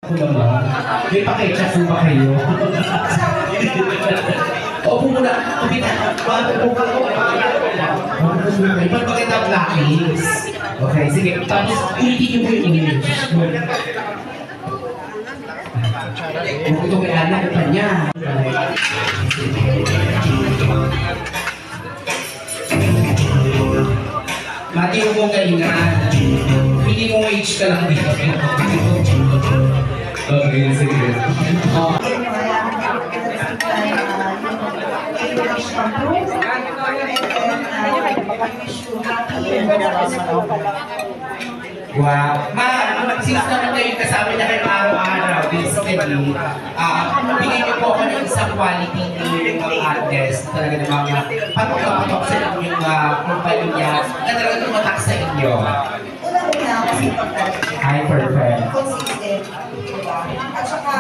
May paketsa po ba kayo? Opo muna. Ipan pakita blackies. Okay, sige. Tapos, ulitin niyo po yung English. Ito may anak pa niya. Mati mo mong kalingan. Hindi mo age ka lang dito. Okay, sige. Wow. Since naman kayo kasama na kayo araw-araw, basically, bigyan niyo po ako ng isang quality ng mga artist, talaga ng mga patok-patok sa inyong company niya, na talaga tumatak sa inyo. Hi, perfect. Consistent. At saka,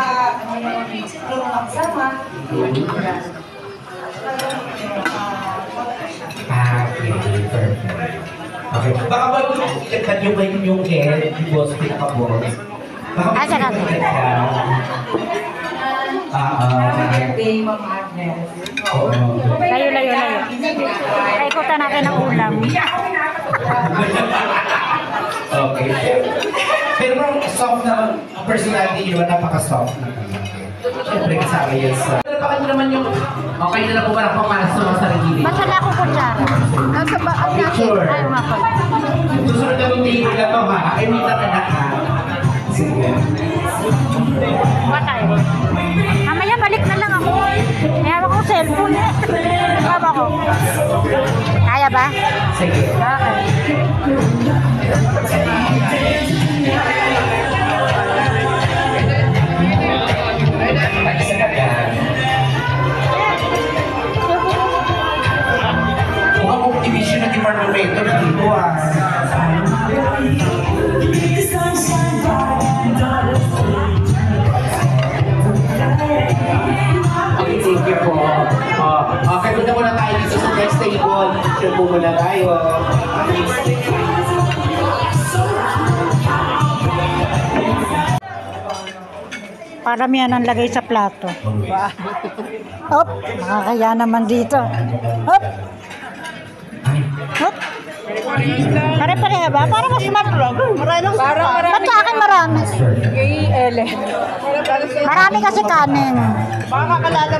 yung magsama, okay, perfect. Okay. Baka ba ilagpan nyo ba yung head, yung boss, pinaka-boss? Baka ba yung head ka? Layo. Paikutan natin ang ulam. Okay. Pero soft na personality nyo, napaka-soft na. Siyempre kasama yan sa... Baka nyo naman yung... Okay na lang po parang pamalas sa sarili. Masala ako kutsara. Nasa ba ang Sure. Ay, nga po. Susunod na yung table na to ha. Ay, may tatanak ha. Sige. Batay. Mamaya balik na lang ako. May hawak ko cellphone. Hawak ko. Kaya ba? Sige. Okay. Mukhang optimisyon ng departamento na dito ah. Okay, thank you po. Okay, punta muna tayo dito sa next table. Picture po muna tayo. Paramihan ang lagay sa plato. Hop, nakakaya naman dito. Hop. Hop. Pare-pareha ba? Para mas marami. Ba't sa akin marami? Marami kasi kanin. baka kalala